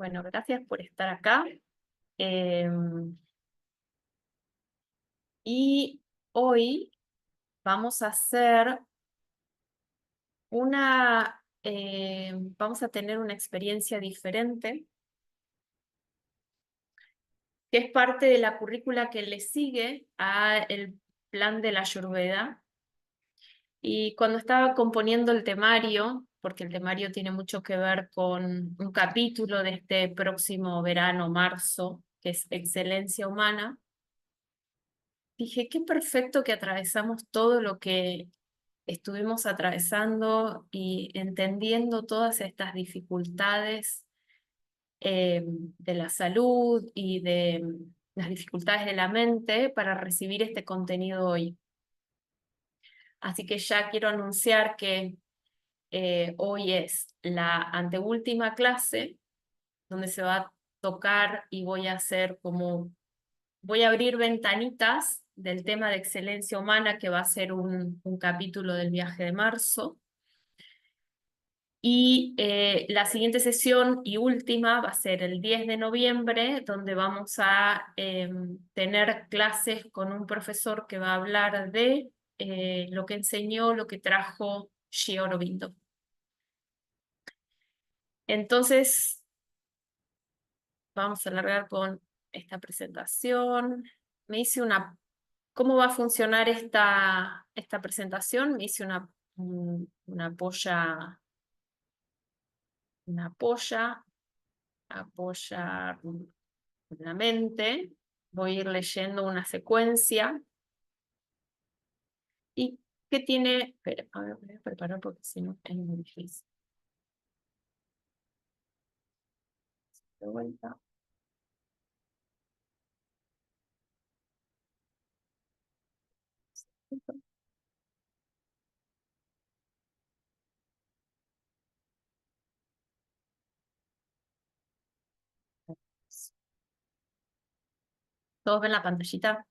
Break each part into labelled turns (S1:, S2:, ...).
S1: Bueno, gracias por estar acá. Y hoy vamos a hacer vamos a tener una experiencia diferente, que es parte de la currícula que le sigue al plan de la Ayurveda. Y cuando estaba componiendo el temario, porque el temario tiene mucho que ver con un capítulo de este próximo verano, marzo, que es Excelencia Humana, dije, qué perfecto que atravesamos todo lo que estuvimos atravesando y entendiendo todas estas dificultades de la salud y de las dificultades de la mente para recibir este contenido hoy. Así que ya quiero anunciar que hoy es la anteúltima clase donde se va a tocar y voy a abrir ventanitas del tema de excelencia humana, que va a ser un capítulo del viaje de marzo. Y la siguiente sesión y última va a ser el 10 de noviembre, donde vamos a tener clases con un profesor que va a hablar de lo que enseñó, lo que trajo Sri Aurobindo. Entonces, vamos a largar con esta presentación. ¿Cómo va a funcionar esta presentación? Me hice una polla, apoyar la mente. Voy a ir leyendo una secuencia. ¿Y qué tiene? Espera, a ver, voy a preparar porque si no es muy difícil. De vuelta. ¿Todos ven la pantallita?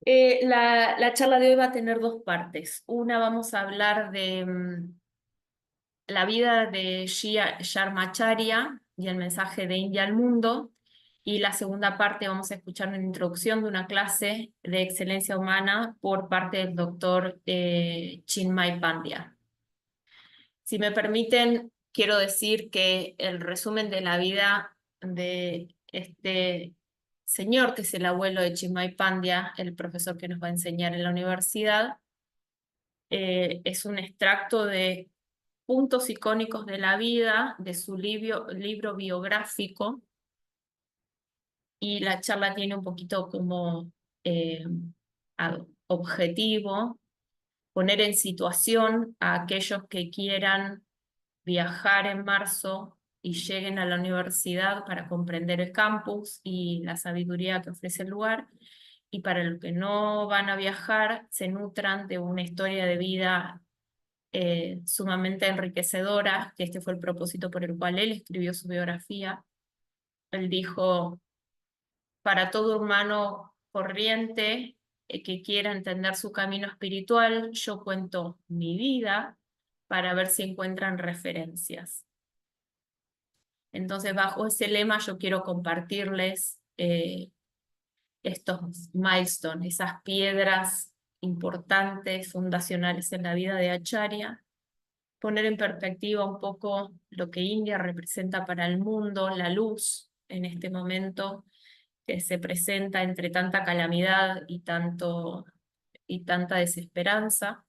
S1: La charla de hoy va a tener dos partes. Una, vamos a hablar de la vida de Sharmacharya y el mensaje de India al mundo. Y la segunda parte vamos a escuchar una introducción de una clase de excelencia humana por parte del doctor Chinmay Pandya. Si me permiten, quiero decir que el resumen de la vida de este señor, que es el abuelo de Chinmay Pandya, el profesor que nos va a enseñar en la universidad, es un extracto de puntos icónicos de la vida, de su libro biográfico, y la charla tiene un poquito como eh, objetivo poner en situación a aquellos que quieran viajar en marzo y lleguen a la universidad para comprender el campus y la sabiduría que ofrece el lugar, y para los que no van a viajar, se nutran de una historia de vida sumamente enriquecedora, que este fue el propósito por el cual él escribió su biografía. Él dijo, para todo humano corriente que quiera entender su camino espiritual, yo cuento mi vida para ver si encuentran referencias. Entonces, bajo ese lema, yo quiero compartirles estos milestones, esas piedras importantes, fundacionales en la vida de Acharya, poner en perspectiva un poco lo que India representa para el mundo, la luz en este momento que se presenta entre tanta calamidad y tanta desesperanza,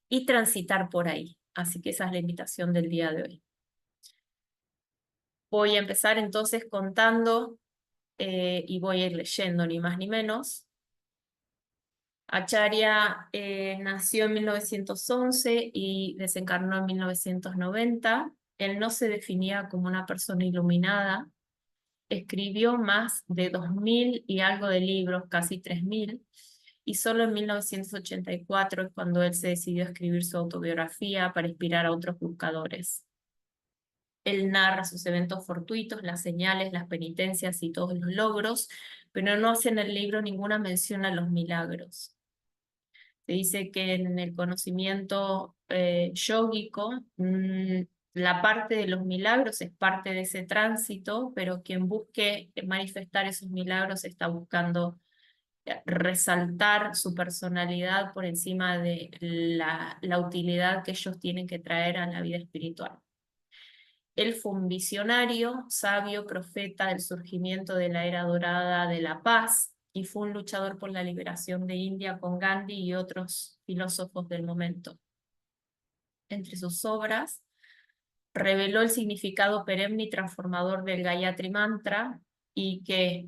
S1: y transitar por ahí. Así que esa es la invitación del día de hoy. Voy a empezar entonces contando y voy a ir leyendo ni más ni menos. Acharya nació en 1911 y desencarnó en 1990. Él no se definía como una persona iluminada. Escribió más de 2000 y algo de libros, casi 3000, y solo en 1984 es cuando él se decidió a escribir su autobiografía para inspirar a otros buscadores. Él narra sus eventos fortuitos, las señales, las penitencias y todos los logros, pero no hace en el libro ninguna mención a los milagros. Se dice que en el conocimiento yógico, la parte de los milagros es parte de ese tránsito, pero quien busque manifestar esos milagros está buscando resaltar su personalidad por encima de la utilidad que ellos tienen que traer a la vida espiritual. Él fue un visionario, sabio, profeta del surgimiento de la era dorada de la paz y fue un luchador por la liberación de India con Gandhi y otros filósofos del momento. Entre sus obras, reveló el significado perenne y transformador del Gayatri Mantra y que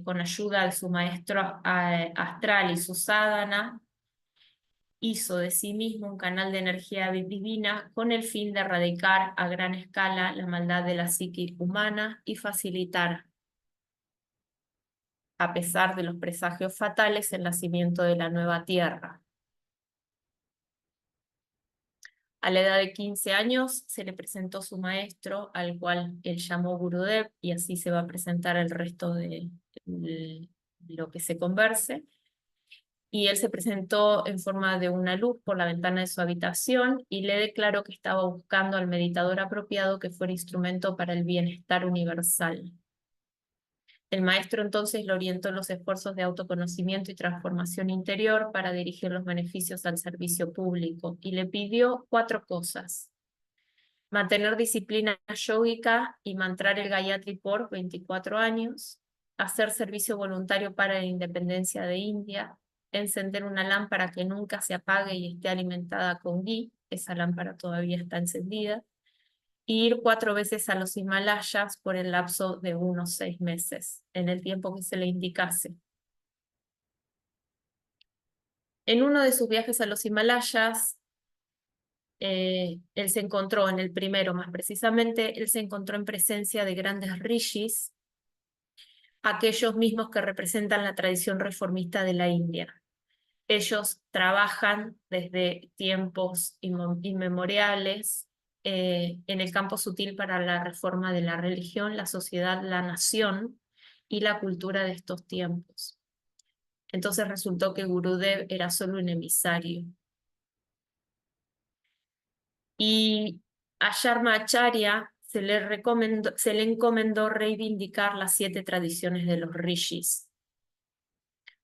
S1: con ayuda de su maestro astral y su sadhana, hizo de sí mismo un canal de energía divina con el fin de erradicar a gran escala la maldad de la psique humana y facilitar, a pesar de los presagios fatales, el nacimiento de la nueva tierra. A la edad de 15 años se le presentó su maestro, al cual él llamó Gurudev, y así se va a presentar el resto de lo que se converse. Y él se presentó en forma de una luz por la ventana de su habitación y le declaró que estaba buscando al meditador apropiado que fuera instrumento para el bienestar universal. El maestro entonces lo orientó en los esfuerzos de autoconocimiento y transformación interior para dirigir los beneficios al servicio público y le pidió 4 cosas: mantener disciplina yógica y mantrar el Gayatri por 24 años, hacer servicio voluntario para la independencia de India, encender una lámpara que nunca se apague y esté alimentada con ghee, esa lámpara todavía está encendida, y ir 4 veces a los Himalayas por el lapso de unos 6 meses, en el tiempo que se le indicase. En uno de sus viajes a los Himalayas, él se encontró, en el primero más precisamente, él se encontró en presencia de grandes rishis, aquellos mismos que representan la tradición reformista de la India. Ellos trabajan desde tiempos inmemoriales en el campo sutil para la reforma de la religión, la sociedad, la nación y la cultura de estos tiempos. Entonces resultó que Gurudev era solo un emisario. Y a Sharma Acharya se le encomendó reivindicar las 7 tradiciones de los rishis.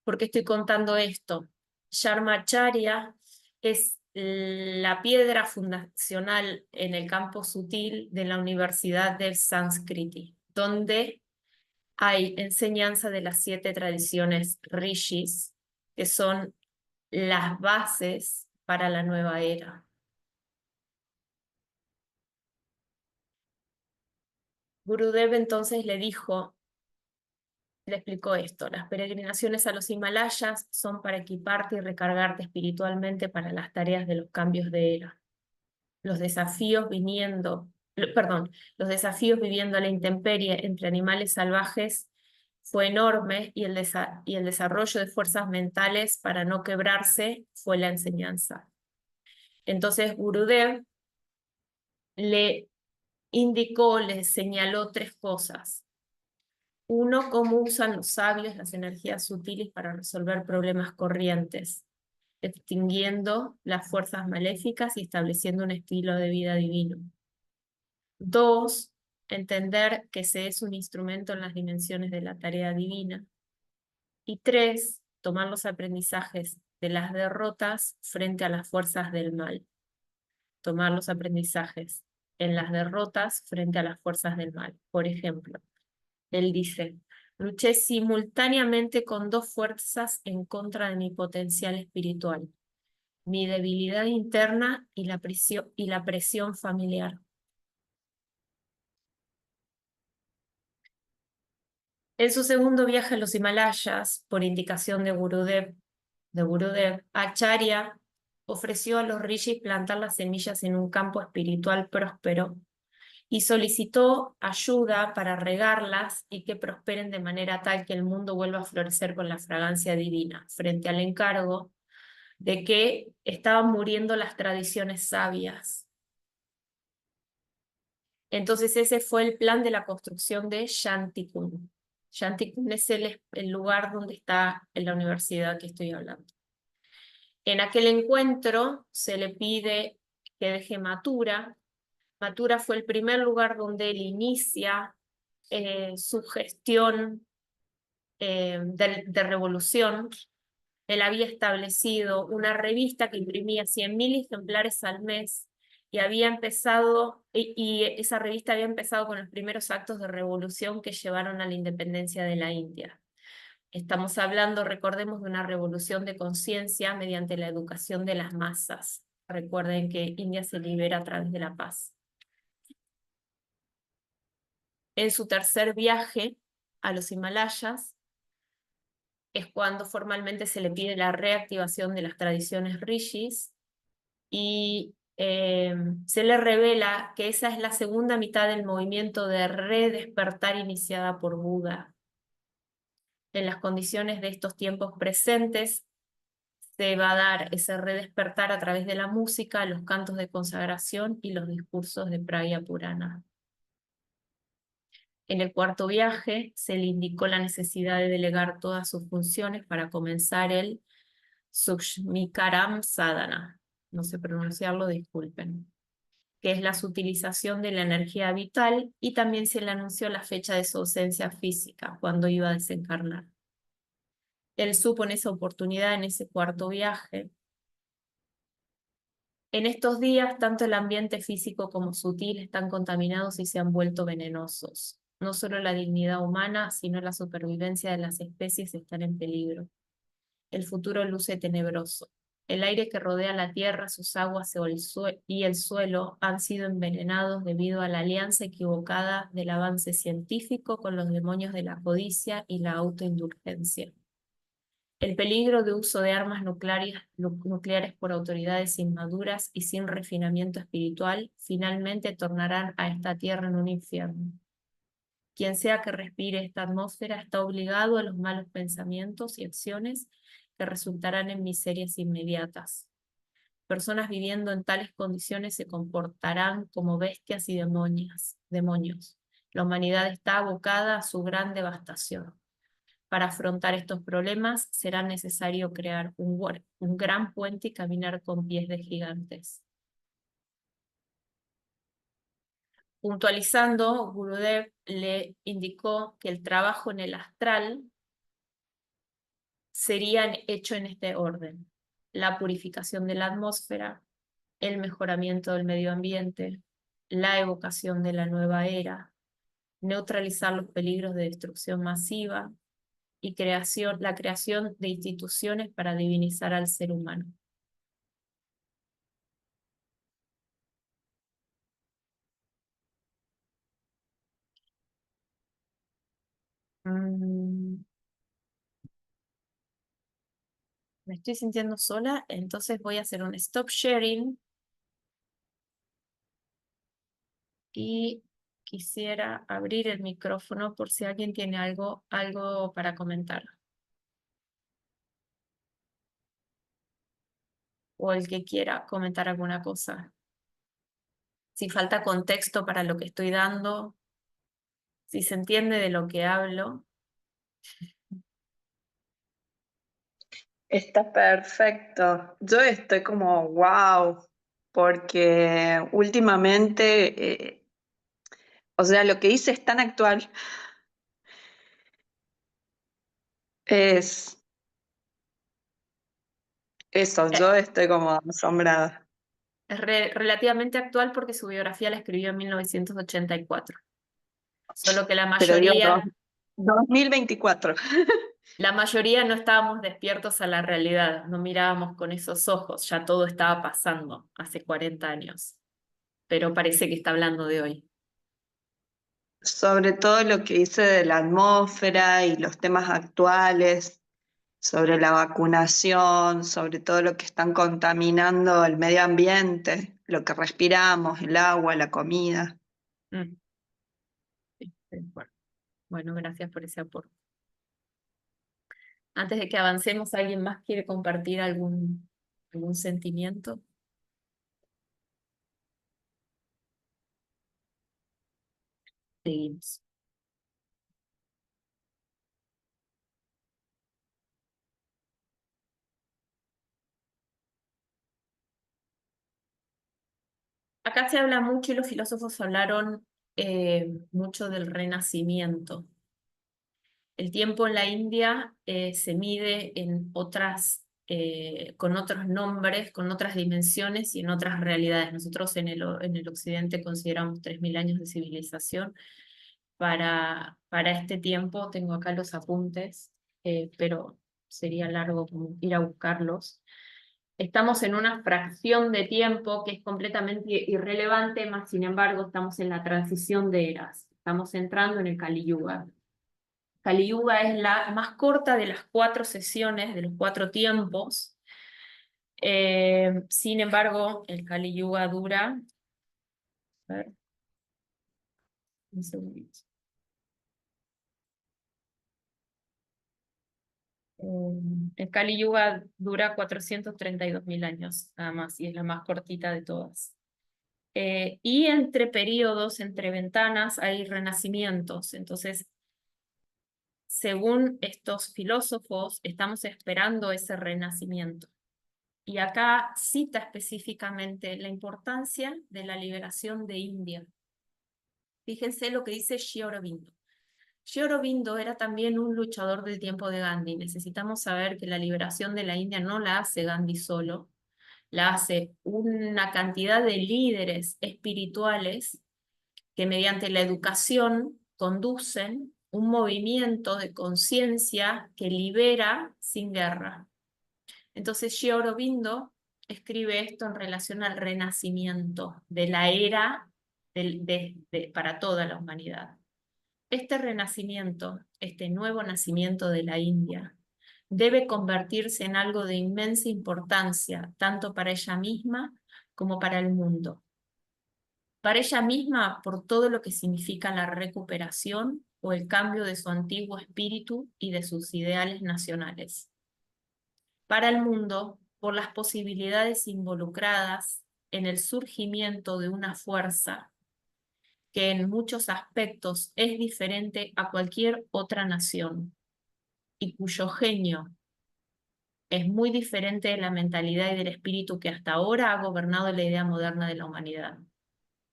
S1: ¿Por qué estoy contando esto? Sharma Acharya es la piedra fundacional en el campo sutil de la Universidad del Sánscriti, donde hay enseñanza de las 7 tradiciones rishis, que son las bases para la nueva era. Gurudev entonces le explicó esto: las peregrinaciones a los Himalayas son para equiparte y recargarte espiritualmente para las tareas de los cambios de era. Los desafíos viviendo a la intemperie entre animales salvajes fue enorme y el desarrollo de fuerzas mentales para no quebrarse fue la enseñanza. Entonces Gurudev le señaló 3 cosas. 1, cómo usan los sabios las energías sutiles para resolver problemas corrientes, extinguiendo las fuerzas maléficas y estableciendo un estilo de vida divino. 2, entender que se es un instrumento en las dimensiones de la tarea divina. Y 3, tomar los aprendizajes de las derrotas frente a las fuerzas del mal. Tomar los aprendizajes en las derrotas frente a las fuerzas del mal. Por ejemplo, él dice: luché simultáneamente con 2 fuerzas en contra de mi potencial espiritual, mi debilidad interna y la presión familiar. En su segundo viaje a los Himalayas, por indicación de Gurudev, Acharya ofreció a los rishis plantar las semillas en un campo espiritual próspero y solicitó ayuda para regarlas y que prosperen de manera tal que el mundo vuelva a florecer con la fragancia divina, frente al encargo de que estaban muriendo las tradiciones sabias. Entonces ese fue el plan de la construcción de Shantikun. Shantikun es el lugar donde está en la universidad que estoy hablando. En aquel encuentro se le pide que deje Mathura. Mathura fue el primer lugar donde él inicia su gestión de revolución. Él había establecido una revista que imprimía 100.000 ejemplares al mes y había empezado, y esa revista había empezado con los primeros actos de revolución que llevaron a la independencia de la India. Estamos hablando, recordemos, de una revolución de conciencia mediante la educación de las masas. Recuerden que India se libera a través de la paz. En su tercer viaje a los Himalayas es cuando formalmente se le pide la reactivación de las tradiciones rishis y se le revela que esa es la segunda mitad del movimiento de redespertar iniciada por Buda. En las condiciones de estos tiempos presentes, se va a dar ese redespertar a través de la música, los cantos de consagración y los discursos de Pragya Purana. En el cuarto viaje se le indicó la necesidad de delegar todas sus funciones para comenzar el Sukshmikaram Sadhana. No sé pronunciarlo, disculpen. Que es la sutilización de la energía vital, y también se le anunció la fecha de su ausencia física, cuando iba a desencarnar. Él supo en esa oportunidad, en ese cuarto viaje. En estos días, tanto el ambiente físico como sutil están contaminados y se han vuelto venenosos. No solo la dignidad humana, sino la supervivencia de las especies están en peligro. El futuro luce tenebroso. El aire que rodea la tierra, sus aguas y el suelo han sido envenenados debido a la alianza equivocada del avance científico con los demonios de la codicia y la autoindulgencia. El peligro de uso de armas nucleares por autoridades inmaduras y sin refinamiento espiritual finalmente tornarán a esta tierra en un infierno. Quien sea que respire esta atmósfera está obligado a los malos pensamientos y acciones que resultarán en miserias inmediatas. Personas viviendo en tales condiciones se comportarán como bestias y demonios. La humanidad está abocada a su gran devastación. Para afrontar estos problemas será necesario crear un gran puente y caminar con pies de gigantes. Puntualizando, Gurudev le indicó que el trabajo en el astral sería hecho en este orden: la purificación de la atmósfera, el mejoramiento del medio ambiente, la evocación de la nueva era, neutralizar los peligros de destrucción masiva y la creación de instituciones para divinizar al ser humano. Mm, Me estoy sintiendo sola, entonces voy a hacer un stop sharing y quisiera abrir el micrófono por si alguien tiene algo para comentar, o el que quiera comentar alguna cosa. Si falta contexto para lo que estoy dando, si se entiende de lo que hablo.
S2: Está perfecto. Yo estoy como wow, porque últimamente, o sea, lo que hice es tan actual. Es eso,
S1: Eh,
S2: yo estoy como asombrada.
S1: Es relativamente actual porque su biografía la escribió en 1984. Solo que
S2: Pero digo,
S1: la
S2: 2024.
S1: mayoría no estábamos despiertos a la realidad, no mirábamos con esos ojos, ya todo estaba pasando hace 40 años, pero parece que está hablando de hoy.
S2: Sobre todo lo que hice de la atmósfera y los temas actuales, sobre la vacunación, sobre todo lo que están contaminando el medio ambiente, lo que respiramos, el agua, la comida.
S1: Mm, sí, bueno, gracias por ese aporte. Antes de que avancemos, ¿alguien más quiere compartir algún sentimiento? Seguimos. acá se habla mucho y los filósofos hablaron mucho del renacimiento. El tiempo en la India se mide en con otros nombres, con otras dimensiones y en otras realidades. Nosotros en el occidente consideramos 3.000 años de civilización. Para este tiempo, tengo acá los apuntes, pero sería largo como ir a buscarlos. Estamos en una fracción de tiempo que es completamente irrelevante, más sin embargo estamos en la transición de eras. Estamos entrando en el Kali Yuga. Kali Yuga es la más corta de las 4 sesiones, de los 4 tiempos. Sin embargo, el Kali Yuga dura... A ver, un segundito. El Kali Yuga dura 432.000 años, nada más, y es la más cortita de todas. Y entre periodos, entre ventanas, hay renacimientos. Entonces, según estos filósofos, estamos esperando ese renacimiento. Y acá cita específicamente la importancia de la liberación de India. Fíjense lo que dice Sri Aurobindo. Sri Aurobindo era también un luchador del tiempo de Gandhi. Necesitamos saber que la liberación de la India no la hace Gandhi solo, la hace una cantidad de líderes espirituales que mediante la educación conducen un movimiento de conciencia que libera sin guerra. Entonces Sri Aurobindo escribe esto en relación al renacimiento de la era para toda la humanidad. Este renacimiento, este nuevo nacimiento de la India, debe convertirse en algo de inmensa importancia, tanto para ella misma como para el mundo. Para ella misma, por todo lo que significa la recuperación o el cambio de su antiguo espíritu y de sus ideales nacionales. Para el mundo, por las posibilidades involucradas en el surgimiento de una fuerza que en muchos aspectos es diferente a cualquier otra nación y cuyo genio es muy diferente de la mentalidad y del espíritu que hasta ahora ha gobernado la idea moderna de la humanidad.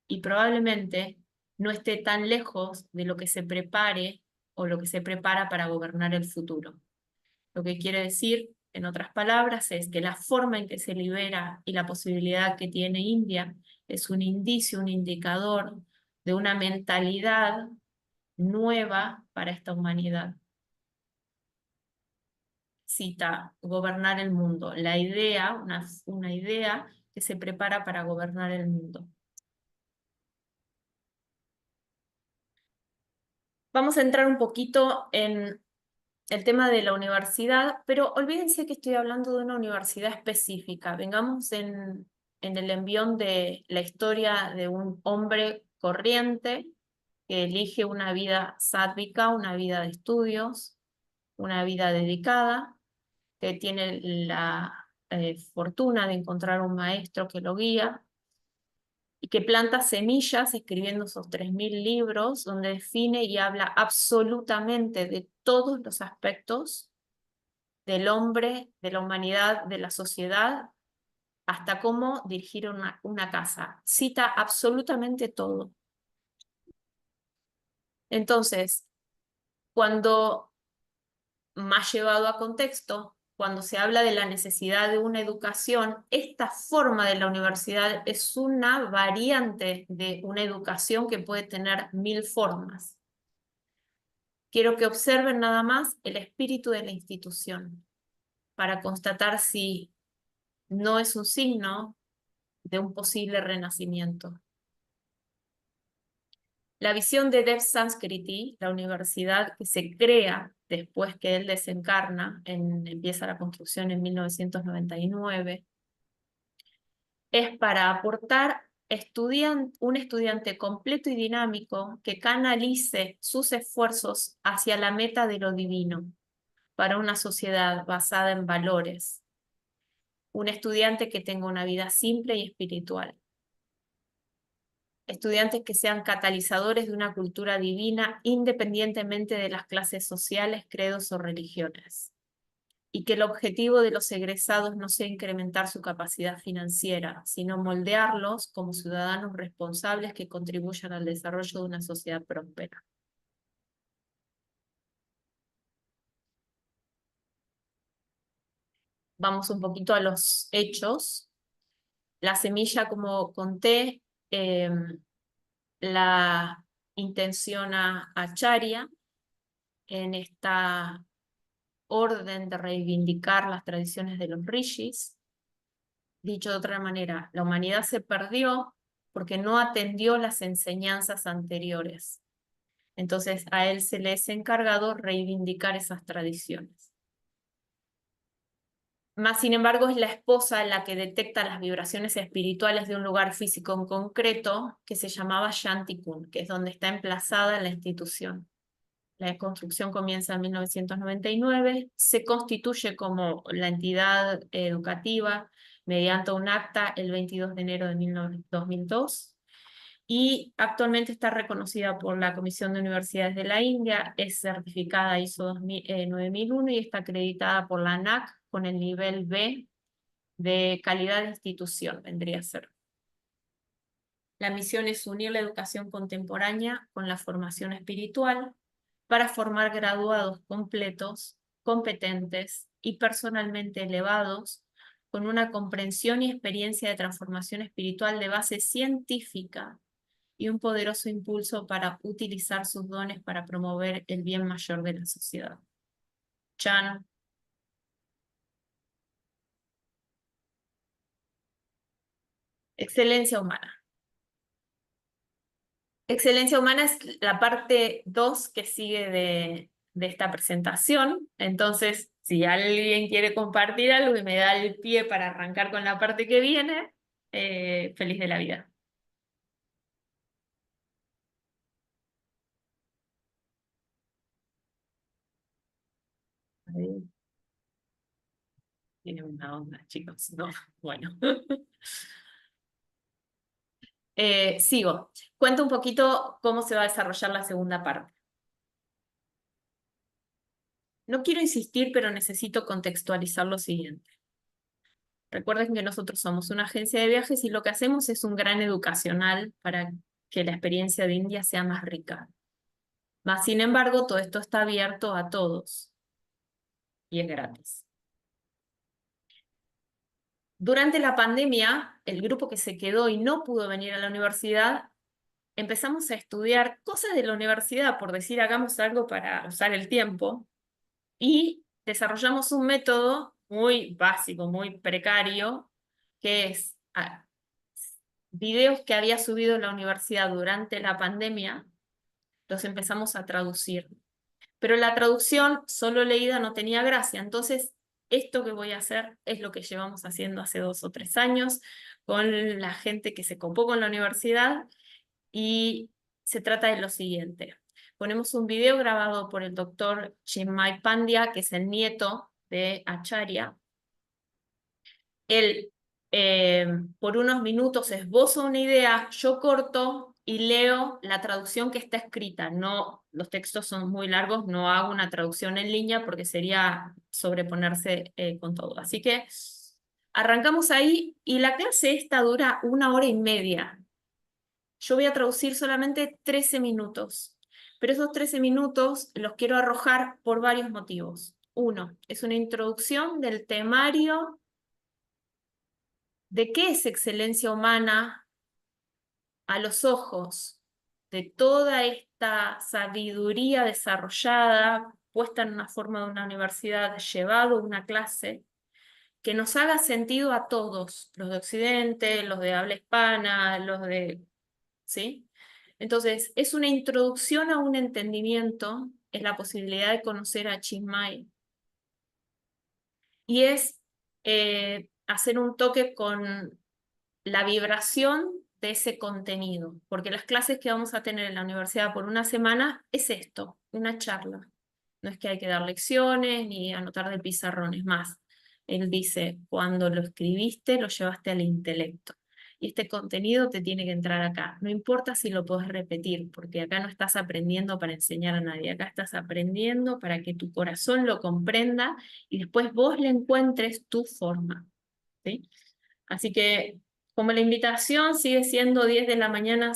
S1: Y probablemente no esté tan lejos de lo que se prepare o lo que se prepara para gobernar el futuro. Lo que quiere decir, en otras palabras, es que la forma en que se libera y la posibilidad que tiene India es un indicio, un indicador de una mentalidad nueva para esta humanidad. Cita, gobernar el mundo, la idea, una idea que se prepara para gobernar el mundo. Vamos a entrar un poquito en el tema de la universidad, pero olvídense que estoy hablando de una universidad específica. Vengamos en el envión de la historia de un hombre corriente que elige una vida sádvica, una vida de estudios, una vida dedicada, que tiene la fortuna de encontrar un maestro que lo guía y que planta semillas escribiendo esos 3.000 libros donde define y habla absolutamente de todos los aspectos del hombre, de la humanidad, de la sociedad, hasta cómo dirigir una casa. Cita absolutamente todo. Entonces, cuando más llevado a contexto, cuando se habla de la necesidad de una educación, esta forma de la universidad es una variante de una educación que puede tener 1.000 formas. Quiero que observen nada más el espíritu de la institución para constatar si no es un signo de un posible renacimiento. La visión de Dev Sanskriti, la universidad que se crea después que él desencarna, empieza la construcción en 1999, es para aportar un estudiante completo y dinámico que canalice sus esfuerzos hacia la meta de lo divino, para una sociedad basada en valores. Un estudiante que tenga una vida simple y espiritual. Estudiantes que sean catalizadores de una cultura divina independientemente de las clases sociales, credos o religiones. y que el objetivo de los egresados no sea incrementar su capacidad financiera, sino moldearlos como ciudadanos responsables que contribuyan al desarrollo de una sociedad próspera. Vamos un poquito a los hechos. La semilla, como conté, la intenciona Acharya en esta orden de reivindicar las tradiciones de los rishis. Dicho de otra manera, la humanidad se perdió porque no atendió las enseñanzas anteriores. Entonces a él se le es encargado reivindicar esas tradiciones. Más sin embargo, es la esposa la que detecta las vibraciones espirituales de un lugar físico en concreto que se llamaba Shantikun, que es donde está emplazada la institución. La construcción comienza en 1999, se constituye como la entidad educativa mediante un acta el 22 de enero de 2002 y actualmente está reconocida por la Comisión de Universidades de la India, es certificada ISO 9001 y está acreditada por la ANAC con el nivel B de calidad de institución, vendría a ser. La misión es unir la educación contemporánea con la formación espiritual para formar graduados completos, competentes y personalmente elevados, con una comprensión y experiencia de transformación espiritual de base científica y un poderoso impulso para utilizar sus dones para promover el bien mayor de la sociedad. Chan. Excelencia humana. Excelencia humana es la parte 2 que sigue de esta presentación. Entonces, si alguien quiere compartir algo y me da el pie para arrancar con la parte que viene, feliz de la vida. Ahí. Tiene una onda, chicos. No, bueno. Sigo. Cuento un poquito cómo se va a desarrollar la segunda parte. No quiero insistir, pero necesito contextualizar lo siguiente. Recuerden que nosotros somos una agencia de viajes y lo que hacemos es un gran educacional para que la experiencia de India sea más rica. Más sin embargo, todo esto está abierto a todos y es gratis. Durante la pandemia, el grupo que se quedó y no pudo venir a la universidad, empezamos a estudiar cosas de la universidad, por decir, hagamos algo para usar el tiempo, y desarrollamos un método muy básico, muy precario, que es videos que había subido la universidad durante la pandemia, los empezamos a traducir. Pero la traducción solo leída no tenía gracia, entonces esto que voy a hacer es lo que llevamos haciendo hace 2 o 3 años con la gente que se copó con la universidad y se trata de lo siguiente. Ponemos un video grabado por el doctor Chinmay Pandya, que es el nieto de Acharya. Él, por unos minutos, esboza una idea, yo corto y leo la traducción que está escrita. No, los textos son muy largos, no hago una traducción en línea porque sería sobreponerse con todo. Así que arrancamos ahí y la clase esta dura 1 hora y media. Yo voy a traducir solamente 13 minutos, pero esos 13 minutos los quiero arrojar por varios motivos. Uno, es una introducción del temario de qué es excelencia humana a los ojos de toda esta sabiduría desarrollada, puesta en una forma de una universidad, llevado a una clase, que nos haga sentido a todos, los de Occidente, los de habla hispana, los de... ¿Sí? Entonces, es una introducción a un entendimiento, es la posibilidad de conocer a Chinmay. Y es hacer un toque con la vibración de ese contenido, porque las clases que vamos a tener en la universidad por una semana es esto, una charla. No es que hay que dar lecciones ni anotar de pizarrones más. Él dice, cuando lo escribiste, lo llevaste al intelecto. y este contenido te tiene que entrar acá. No importa si lo podés repetir, porque acá no estás aprendiendo para enseñar a nadie, acá estás aprendiendo para que tu corazón lo comprenda y después vos le encuentres tu forma, ¿sí? Así que, como la invitación sigue siendo 10 de la mañana,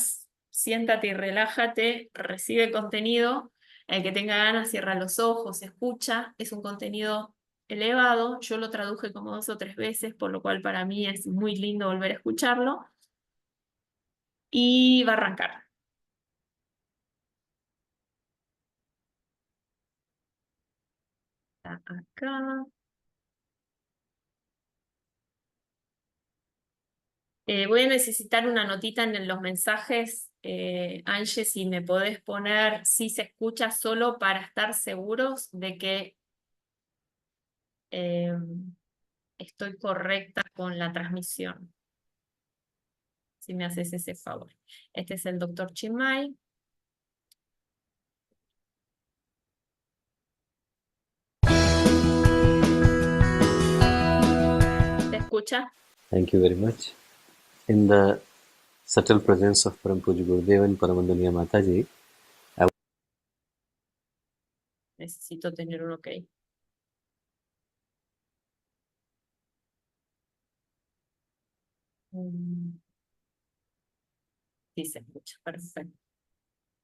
S1: siéntate y relájate, recibe contenido. El que tenga ganas, cierra los ojos, escucha. Es un contenido elevado. Yo lo traduje como 2 o 3 veces, por lo cual para mí es muy lindo volver a escucharlo. Y va a arrancar. Acá. Voy a necesitar una notita en los mensajes, Ange, si me podés poner si se escucha solo para estar seguros de que estoy correcta con la transmisión. Si me haces ese favor. Este es el doctor Chimay. ¿Se escucha?
S3: Thank you very much. In the subtle presence of Param Puja Gurudev and Paramandaniya Mataji,
S1: Necesito tener un ok. Sí, se escucha. Perfecto.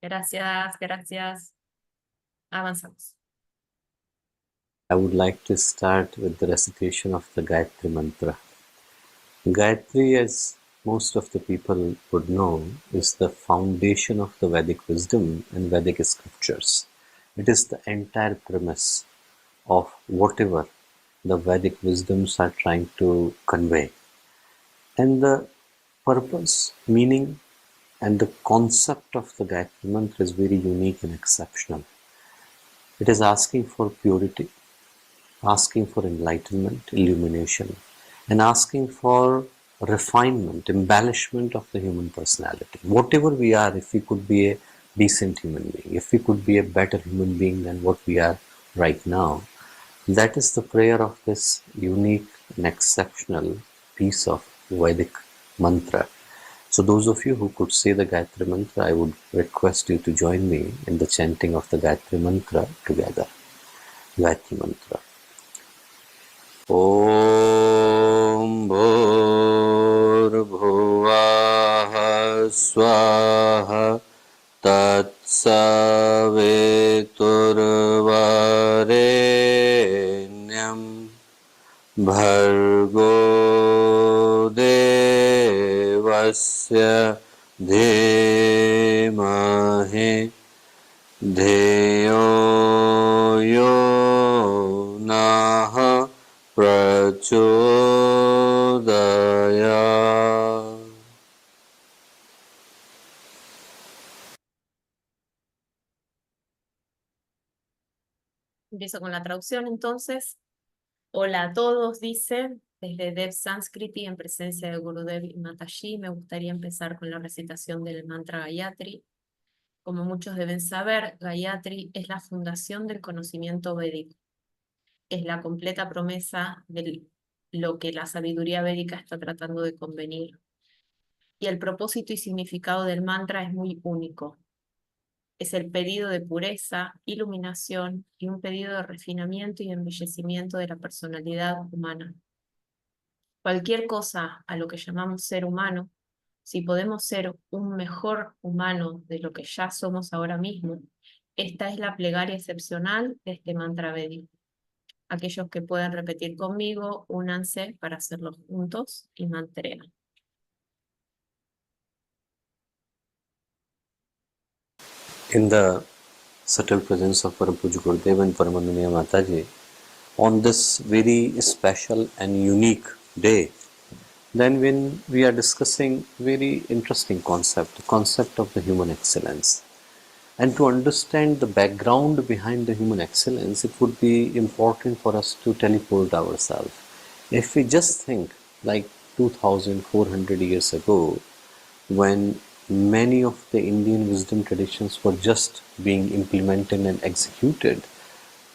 S1: Gracias, gracias. Avanzamos.
S3: I would like to start with the recitation of the Gayatri Mantra. Gayatri, as most of the people would know, is the foundation of the Vedic wisdom and Vedic scriptures. It is the entire premise of whatever the Vedic wisdoms are trying to convey. And the purpose, meaning, and the concept of the Gayatri Mantra is very unique and exceptional. It is asking for purity, asking for enlightenment, illumination, and asking for refinement, embellishment of the human personality. Whatever we are, if we could be a decent human being, if we could be a better human being than what we are right now, that is the prayer of this unique and exceptional piece of Vedic mantra. So those of you who could say the Gayatri Mantra, I would request you to join me in the chanting of the Gayatri Mantra together. Gayatri Mantra. Om Bhurbhuvah Swaha Tatsaviturvarenyam Bhargo Devasya Dhimahi Dheyo Yo Naha Prachodaya.
S1: Empiezo con la traducción entonces. Hola a todos, dice, desde Dev Sanskriti en presencia de Gurudev y Mataji. Me gustaría empezar con la recitación del mantra Gayatri. Como muchos deben saber, Gayatri es la fundación del conocimiento védico. Es la completa promesa de lo que la sabiduría védica está tratando de convenir. Y el propósito y significado del mantra es muy único. Es el pedido de pureza, iluminación y un pedido de refinamiento y embellecimiento de la personalidad humana. Cualquier cosa a lo que llamamos ser humano, si podemos ser un mejor humano de lo que ya somos ahora mismo, esta es la plegaria excepcional de este mantra védico. Aquellos que puedan repetir conmigo, únanse para hacerlo juntos y mantrean.
S3: In the subtle presence of Param Puja Gurudev and Paramandaniya Mataji, on this very special and unique day, then when we are discussing very interesting concept, the concept of the human excellence. And to understand the background behind the human excellence, it would be important for us to teleport ourselves. If we just think like 2400 years ago, when many of the Indian wisdom traditions were just being implemented and executed,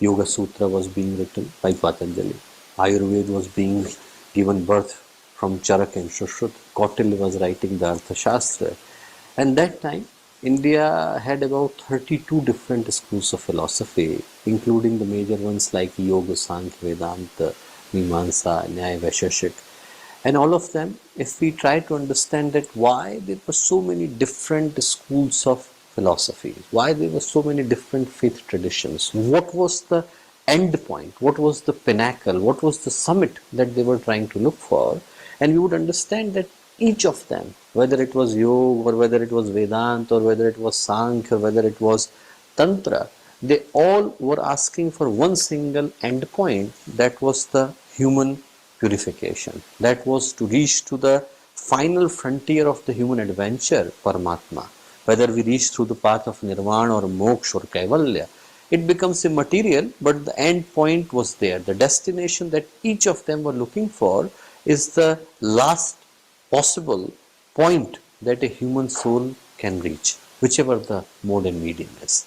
S3: Yoga Sutra was being written by Patanjali, Ayurveda was being given birth from Charak and Shushruta. Kautilya was writing the Arthashastra. And that time, India had about 32 different schools of philosophy, including the major ones like Yoga, Sankhya, Vedanta, Mimamsa, Nyaya, Vaisheshik. And all of them, if we try to understand that why there were so many different schools of philosophy, why there were so many different faith traditions, what was the end point, what was the pinnacle, what was the summit that they were trying to look for, and we would understand that each of them, whether it was yoga or whether it was Vedanta or whether it was Sankhya or whether it was Tantra, they all were asking for one single end point, that was the human purification. That was to reach to the final frontier of the human adventure, Paramatma. Whether we reach through the path of Nirvana or Moksha or Kaivalya, it becomes immaterial, but the end point was there. The destination that each of them were looking for is the last possible point that a human soul can reach, whichever the mode and medium is.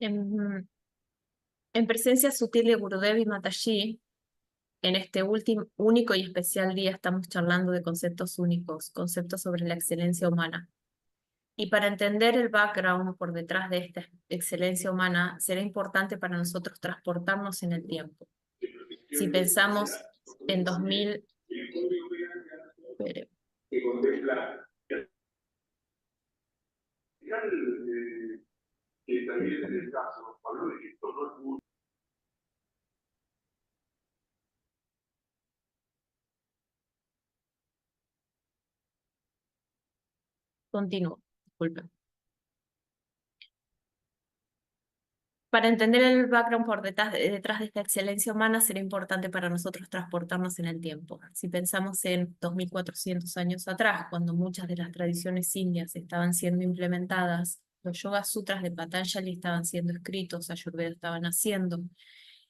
S1: En presencia sutil de Gurudev y Mataji, en este único y especial día estamos charlando de conceptos únicos, conceptos sobre la excelencia humana. Y para entender el background por detrás de esta excelencia humana, será importante para nosotros transportarnos en el tiempo. Si pensamos en 2000... Espere. Continúo, disculpen. Para entender el background por detrás de esta excelencia humana, será importante para nosotros transportarnos en el tiempo. Si pensamos en 2400 años atrás, cuando muchas de las tradiciones indias estaban siendo implementadas, los Yoga Sutras de Patanjali estaban siendo escritos, Ayurveda estaban haciendo,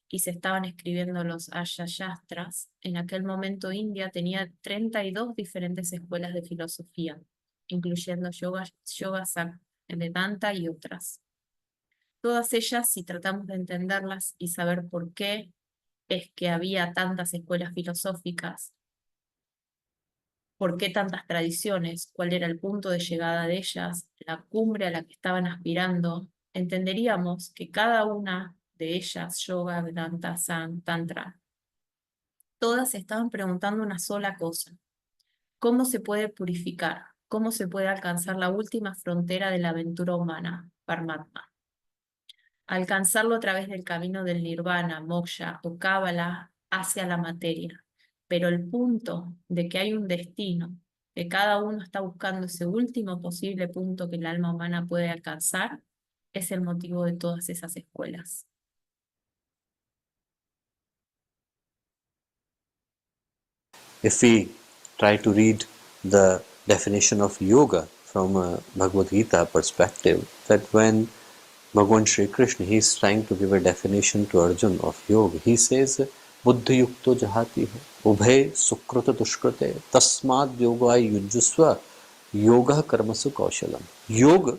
S1: y se estaban escribiendo los Ashayastras, en aquel momento India tenía 32 diferentes escuelas de filosofía, incluyendo Yoga Sakya, Vedanta y otras. Todas ellas, si tratamos de entenderlas y saber por qué es que había tantas escuelas filosóficas, por qué tantas tradiciones, cuál era el punto de llegada de ellas, la cumbre a la que estaban aspirando, entenderíamos que cada una de ellas, yoga, Vedanta, Sang, Tantra, todas estaban preguntando una sola cosa: ¿cómo se puede purificar? ¿Cómo se puede alcanzar la última frontera de la aventura humana, Paramatma? Alcanzarlo a través del camino del Nirvana, Moksha o Kabbalah hacia la materia. Pero el punto de que hay un destino, que cada uno está buscando ese último posible punto que el alma humana puede alcanzar, es el motivo de todas esas escuelas.
S3: If we try to read the definition of yoga from a Bhagavad Gita perspective, that when Bhagavan Sri Krishna, he is trying to give a definition to Arjuna of yoga. He says, Buddhi yukto jahati ho, ubhe sukrata dushkrate, tasmad yogai yujusva, yoga karmasu kaushalam. Yoga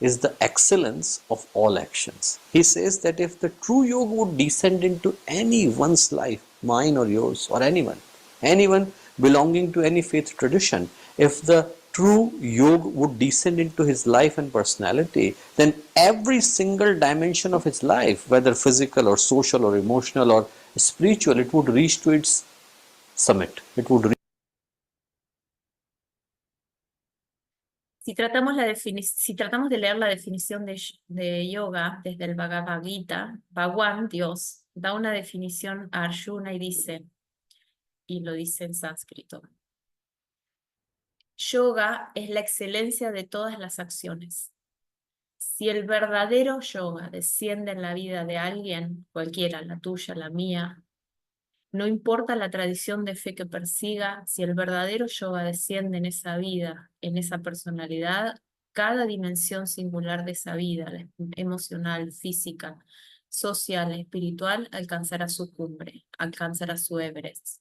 S3: is the excellence of all actions. He says that if the true yoga would descend into anyone's life, mine or yours or anyone belonging to any faith tradition, if the true yoga would descend into his life and personality, then every single dimension of his life, whether physical or social or emotional or spiritual, it would reach to its summit. It would reach.
S1: Si tratamos de leer la definición de yoga desde el Bhagavad Gita, Bhagwan, Dios, da una definición a Arjuna y dice, y lo dice en sánscrito: yoga es la excelencia de todas las acciones. Si el verdadero yoga desciende en la vida de alguien, cualquiera, la tuya, la mía, no importa la tradición de fe que persiga, si el verdadero yoga desciende en esa vida, en esa personalidad, cada dimensión singular de esa vida, emocional, física, social, espiritual, alcanzará su cumbre, alcanzará su Everest.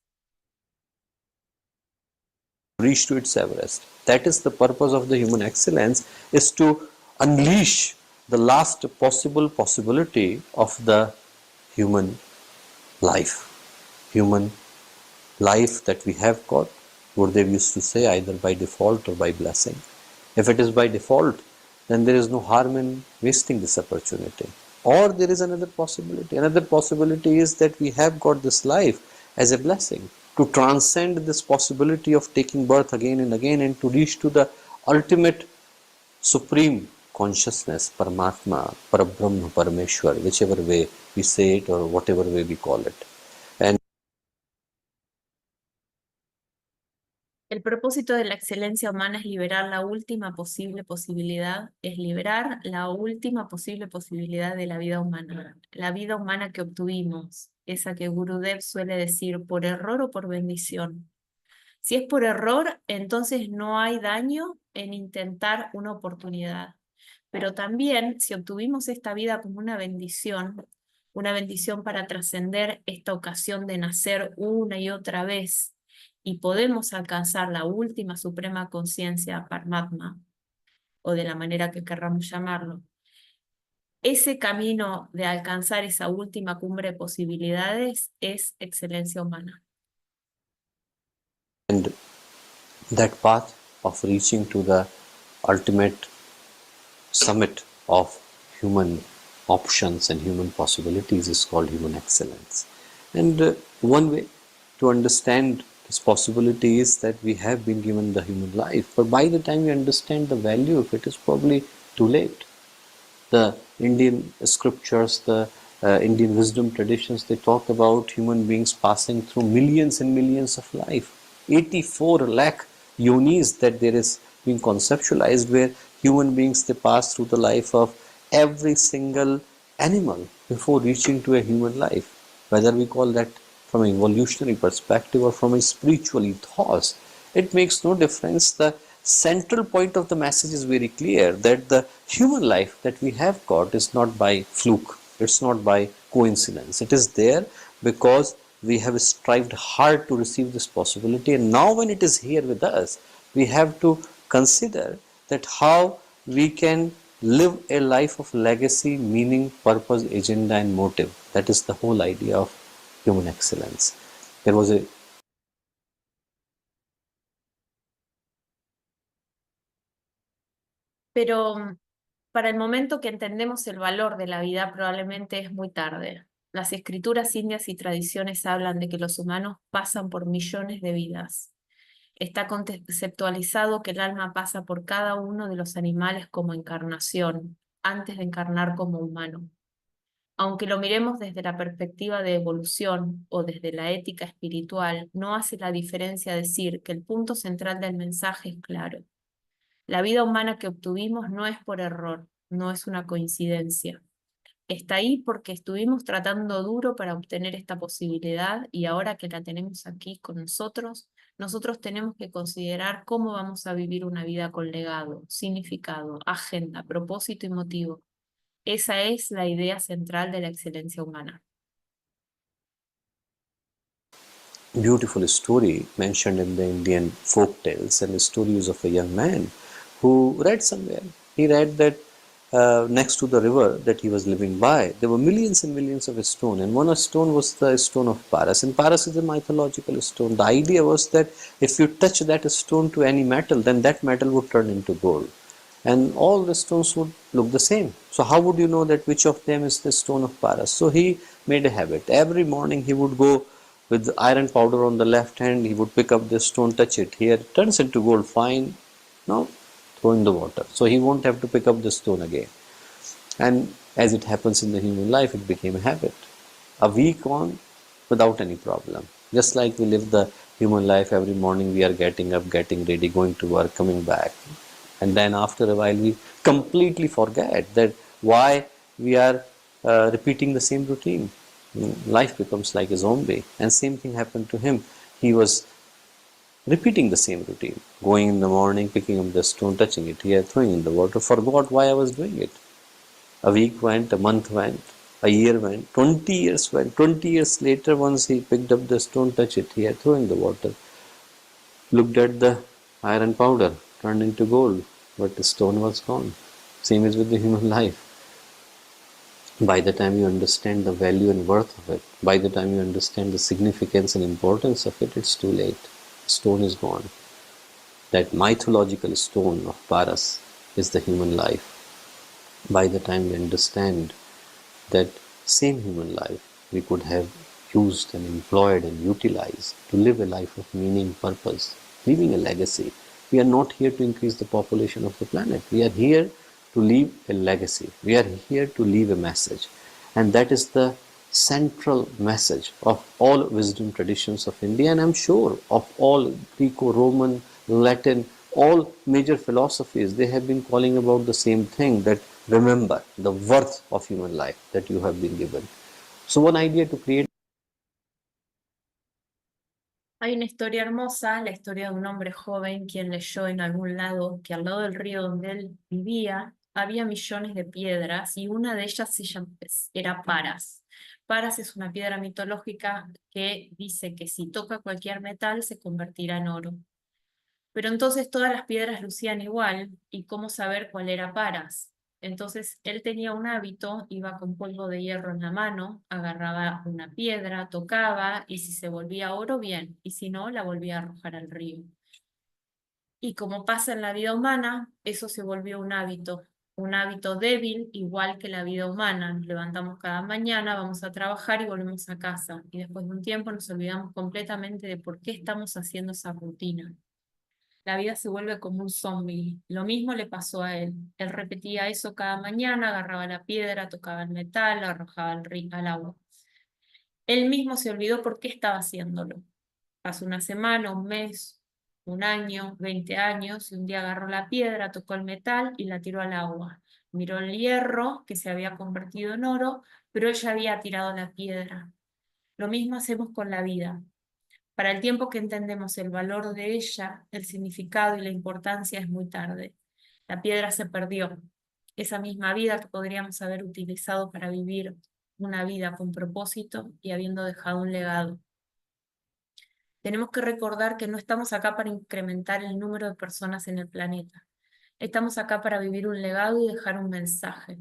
S3: Reach to its Everest. That is the purpose of the human excellence, is to unleash the last possibility of the human life. human life that we have got? Gurudev used to say, either by default or by blessing. If it is by default, then there is no harm in wasting this opportunity. Or there is another possibility. Another possibility is that we have got this life as a blessing to transcend this possibility of taking birth again and again and to reach to the ultimate supreme consciousness, Paramatma, Parabrahma, Parameshwar, whichever way we say it or whatever way we call it. And
S1: El propósito de la excelencia humana es liberar la última posible posibilidad, es liberar la última posible posibilidad de la vida humana que obtuvimos, esa que Gurudev suele decir por error o por bendición. Si es por error, entonces no hay daño en intentar una oportunidad. Pero también, si obtuvimos esta vida como una bendición para trascender esta ocasión de nacer una y otra vez, y podemos alcanzar la última suprema conciencia, Paramatma, o de la manera que querramos llamarlo, ese camino de alcanzar esa última cumbre de posibilidades es excelencia humana.
S3: that path of reaching to the ultimate summit of human options and human possibilities is called human excellence. And one way to understand this possibility is that we have been given the human life, but by the time we understand the value of it, is probably too late. The Indian scriptures, the Indian wisdom traditions, they talk about human beings passing through millions and millions of life. 84 lakh yonis that there is being conceptualized, where human beings, they pass through the life of every single animal before reaching to a human life. Whether we call that from an evolutionary perspective or from a spiritual ethos, it makes no difference. The central point of the message is very clear, that the human life that we have got is not by fluke, it's not by coincidence. It is there because we have strived hard to receive this possibility, and now when it is here with us, we have to consider that how we can live a life of legacy, meaning, purpose, agenda and motive. That is the whole idea of human excellence. There was a
S1: Pero para el momento que entendemos el valor de la vida, probablemente es muy tarde. Las escrituras indias y tradiciones hablan de que los humanos pasan por millones de vidas. Está conceptualizado que el alma pasa por cada uno de los animales como encarnación, antes de encarnar como humano. Aunque lo miremos desde la perspectiva de evolución o desde la ética espiritual, no hace la diferencia decir que el punto central del mensaje es claro. La vida humana que obtuvimos no es por error, no es una coincidencia. Está ahí porque estuvimos tratando duro para obtener esta posibilidad y ahora que la tenemos aquí con nosotros, nosotros tenemos que considerar cómo vamos a vivir una vida con legado, significado, agenda, propósito y motivo. Esa es la idea central de la excelencia humana.
S3: beautiful story mentioned in the Indian folk tales, and the stories of a young man who read somewhere. He read that next to the river that he was living by, there were millions and millions of stones, and one stone was the stone of Paras. And Paras is a mythological stone. The idea was that if you touch that stone to any metal, then that metal would turn into gold, and all the stones would look the same. So how would you know that which of them is the stone of Paras? So he made a habit. Every morning he would go with iron powder on the left hand, he would pick up the stone, touch it. Here it turns into gold, fine. Now throw in the water. So he won't have to pick up the stone again. And as it happens in the human life, it became a habit. A week on, without any problem. Just like we live the human life, every morning we are getting up, getting ready, going to work, coming back. And then after a while we completely forget that why we are repeating the same routine. Life becomes like a zombie, and same thing happened to him. He was repeating the same routine, going in the morning, picking up the stone, touching it here, throwing in the water, forgot why I was doing it. A week went, a month went, a year went, 20 years went. 20 years later, once he picked up the stone, touched it here, throwing the water, looked at the iron powder, turned into gold, but the stone was gone. Same is with the human life. By the time you understand the value and worth of it, by the time you understand the significance and importance of it, it's too late. The stone is gone. That mythological stone of Paras is the human life. By the time we understand that same human life we could have used and employed and utilized to live a life of meaning, purpose, leaving a legacy. We are not here to increase the population of the planet. We are here to leave a legacy. We are here to leave a message. And that is the central message of all wisdom traditions of India, and I'm sure of all Greco-Roman, Latin, all major philosophies. They have been calling about the same thing, that remember the worth of human life that you have been given. So one idea to create.
S1: Hay una historia hermosa, la historia de un hombre joven quien leyó en algún lado que al lado del río donde él vivía había millones de piedras y una de ellas era Paras. Paras es una piedra mitológica que dice que si toca cualquier metal se convertirá en oro. Pero entonces todas las piedras lucían igual, ¿y cómo saber cuál era Paras? Entonces él tenía un hábito, iba con polvo de hierro en la mano, agarraba una piedra, tocaba, y si se volvía oro, bien, y si no, la volvía a arrojar al río. Y como pasa en la vida humana, eso se volvió un hábito débil, igual que la vida humana. Nos levantamos cada mañana, vamos a trabajar y volvemos a casa. Y después de un tiempo nos olvidamos completamente de por qué estamos haciendo esa rutina. La vida se vuelve como un zombie. Lo mismo le pasó a él. Él repetía eso cada mañana, agarraba la piedra, tocaba el metal, lo arrojaba al agua. Él mismo se olvidó por qué estaba haciéndolo. Pasó una semana, un mes, un año, 20 años, y un día agarró la piedra, tocó el metal y la tiró al agua. Miró el hierro, que se había convertido en oro, pero ella había tirado la piedra. Lo mismo hacemos con la vida. Para el tiempo que entendemos el valor de ella, el significado y la importancia es muy tarde. La piedra se perdió. Esa misma vida que podríamos haber utilizado para vivir una vida con propósito y habiendo dejado un legado. Tenemos que recordar que no estamos acá para incrementar el número de personas en el planeta. Estamos acá para vivir un legado y dejar un mensaje.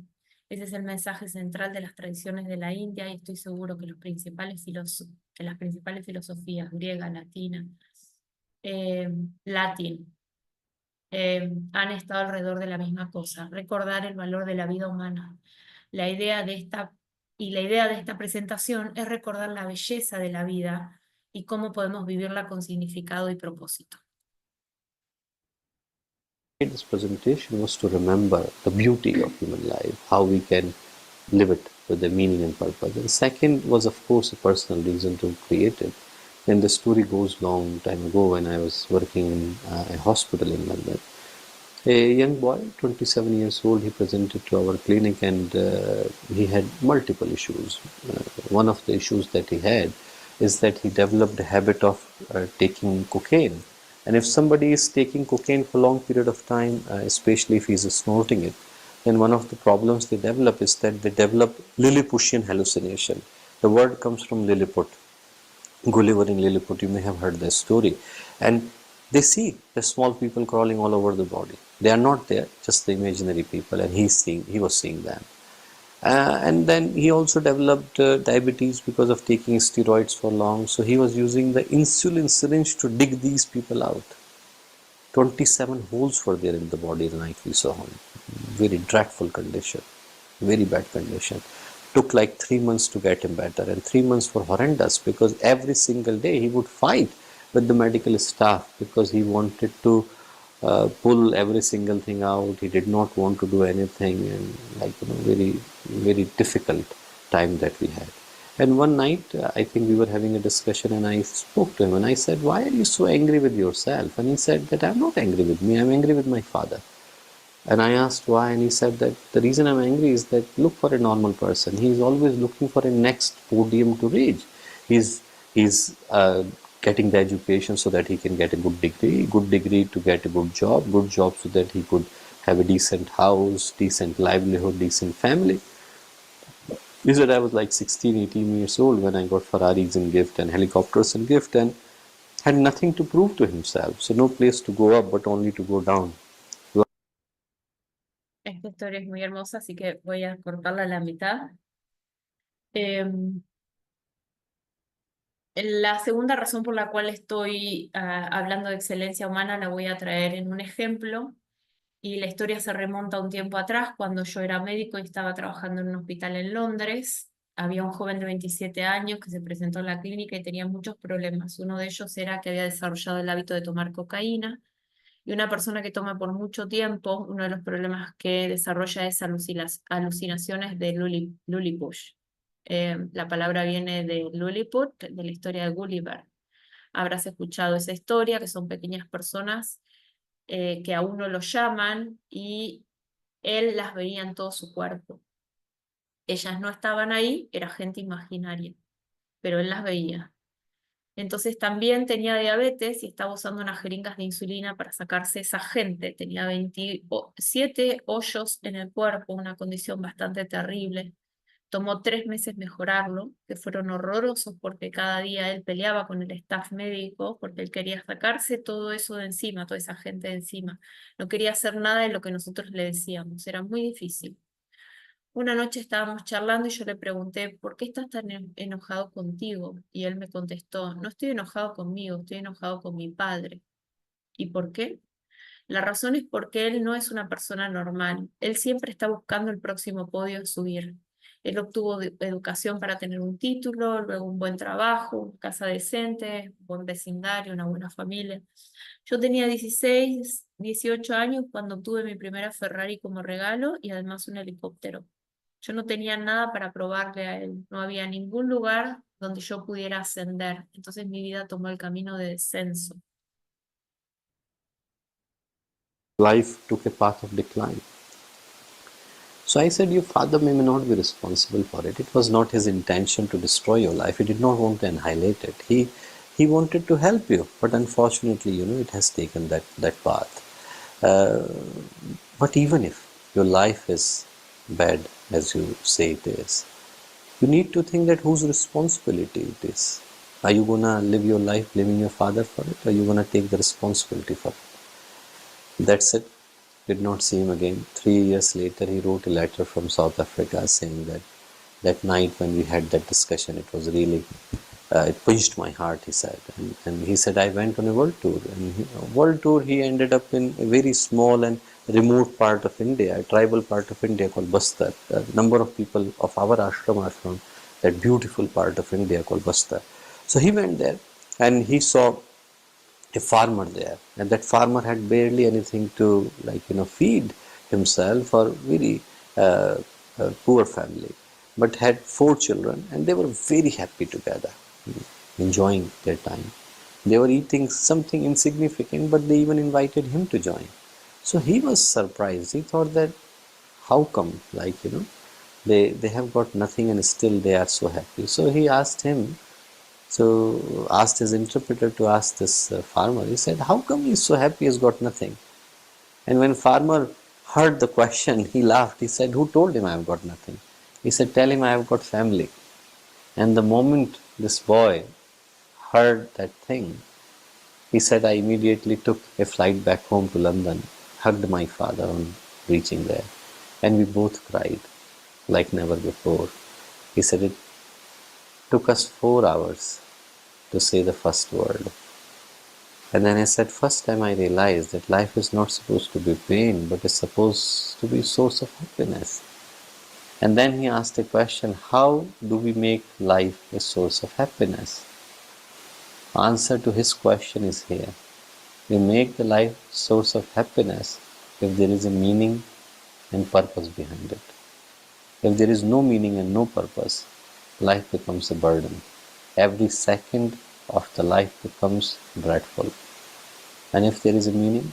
S1: Ese es el mensaje central de las tradiciones de la India y estoy seguro que las principales filosofías, griega, latina, latín, han estado alrededor de la misma cosa, recordar el valor de la vida humana. La idea de esta presentación es recordar la belleza de la vida y cómo podemos vivirla con significado y propósito.
S3: This presentation was to remember the beauty of human life, how we can live it with the meaning and purpose. And second was, of course, a personal reason to create it. And the story goes long time ago when I was working in a hospital in London. A young boy, 27 years old, he presented to our clinic and he had multiple issues. One of the issues that he had is that he developed a habit of taking cocaine. And if somebody is taking cocaine for a long period of time, especially if he's snorting it, then one of the problems they develop is that they develop Lilliputian hallucination. The word comes from Lilliput. Gulliver in Lilliput, you may have heard this story. And they see the small people crawling all over the body. They are not there, just the imaginary people, and he was seeing them. And then he also developed diabetes because of taking steroids for long. So he was using the insulin syringe to dig these people out. 27 holes were there in the body the night we saw him. Very dreadful condition, very bad condition. Took like 3 months to get him better, and 3 months were horrendous because every single day he would fight with the medical staff because he wanted to pull every single thing out. He did not want to do anything, and very, very difficult time that we had. And one night, I think we were having a discussion and I spoke to him and I said, why are you so angry with yourself? And he said that I'm not angry with me, I'm angry with my father. And I asked why, and he said that the reason I'm angry is that look for a normal person. He's always looking for a next podium to reach. He's getting the education so that he can get a good degree to get a good job so that he could have a decent house, decent livelihood, decent family. He said I was like 16, 18 years old when I got Ferraris in gift and helicopters in gift and had nothing to prove to himself. So no place to go up, but only to go down.
S1: Esta historia es muy hermosa, así que voy a cortarla a la mitad. La segunda razón por la cual estoy hablando de excelencia humana la voy a traer en un ejemplo, y la historia se remonta a un tiempo atrás, cuando yo era médico y estaba trabajando en un hospital en Londres. Había un joven de 27 años que se presentó en la clínica y tenía muchos problemas. Uno de ellos era que había desarrollado el hábito de tomar cocaína, y una persona que toma por mucho tiempo, uno de los problemas que desarrolla es alucinaciones de Lullipush. La palabra viene de Lilliput, de la historia de Gulliver. Habrás escuchado esa historia, que son pequeñas personas que a uno lo llaman y él las veía en todo su cuerpo. Ellas no estaban ahí, era gente imaginaria, pero él las veía. Entonces también tenía diabetes y estaba usando unas jeringas de insulina para sacarse esa gente. Tenía 27 hoyos en el cuerpo, una condición bastante terrible. Tomó 3 meses mejorarlo, que fueron horrorosos porque cada día él peleaba con el staff médico porque él quería sacarse todo eso de encima, toda esa gente de encima. No quería hacer nada de lo que nosotros le decíamos, era muy difícil. Una noche estábamos charlando y yo le pregunté, ¿por qué estás tan enojado contigo? Y él me contestó, no estoy enojado conmigo, estoy enojado con mi padre. ¿Y por qué? La razón es porque él no es una persona normal. Él siempre está buscando el próximo podio a subir. Él obtuvo educación para tener un título, luego un buen trabajo, una casa decente, un buen vecindario, una buena familia. Yo tenía 16, 18 años cuando obtuve mi primera Ferrari como regalo y además un helicóptero. Yo no tenía nada para probarle a él. No había ningún lugar donde yo pudiera ascender. Entonces mi vida tomó el camino de descenso.
S3: Life took a path of decline. So I said, your father may not be responsible for it. It was not his intention to destroy your life. He did not want to annihilate it. He wanted to help you, but unfortunately, it has taken that path. But even if your life is bad, as you say it is, you need to think that whose responsibility it is. Are you gonna live your life blaming your father for it, or are you gonna take the responsibility for it? That's it. Did not see him again. 3 years later, he wrote a letter from South Africa saying that night when we had that discussion, it was really, it pinched my heart, he said. And he said, I went on a world tour. And world tour, he ended up in a very small and remote part of India, a tribal part of India called Bastar. A number of people of our ashram are from that beautiful part of India called Bastar. So he went there and he saw a farmer there, and that farmer had barely anything to feed himself, or very poor family, but had 4 children, and they were very happy together, enjoying their time. They were eating something insignificant, but they even invited him to join. So he was surprised. He thought that how come, they have got nothing and still they are so happy. So he asked him, so asked his interpreter to ask this farmer. He said, how come he's so happy he's got nothing? And when farmer heard the question, he laughed. He said, who told him I have got nothing? He said, tell him I have got family. And the moment this boy heard that thing, he said, I immediately took a flight back home to London, hugged my father on reaching there, and we both cried like never before. He said, it took us 4 hours to say the first word. And then I said, first time I realized that life is not supposed to be pain, but is supposed to be a source of happiness. And then he asked a question, how do we make life a source of happiness? Answer to his question is here. We make the life source of happiness if there is a meaning and purpose behind it. If there is no meaning and no purpose, life becomes a burden. Every second of the life becomes dreadful. And if there is a meaning,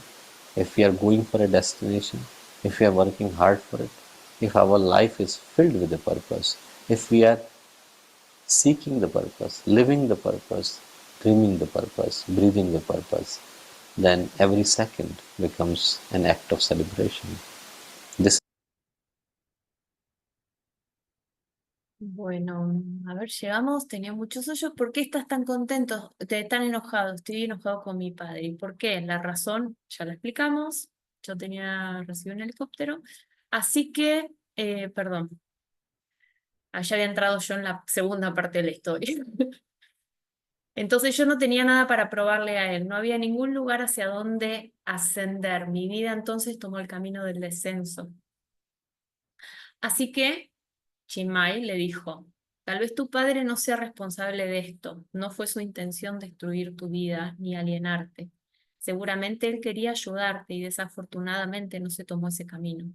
S3: if we are going for a destination, if we are working hard for it, if our life is filled with a purpose, if we are seeking the purpose, living the purpose, dreaming the purpose, breathing the purpose, then every second becomes an act of celebration. This
S1: Bueno, a ver, llegamos, tenía muchos hoyos. ¿Por qué estás tan contento, tan enojado? Estoy enojado con mi padre. ¿Y por qué? La razón, ya la explicamos. Yo recibí un helicóptero. Así que, perdón. Allá había entrado yo en la segunda parte de la historia. Entonces yo no tenía nada para probarle a él, no había ningún lugar hacia donde ascender. Mi vida entonces tomó el camino del descenso. Así que Chiang Mai le dijo, tal vez tu padre no sea responsable de esto, no fue su intención destruir tu vida ni alienarte. Seguramente él quería ayudarte y desafortunadamente no se tomó ese camino.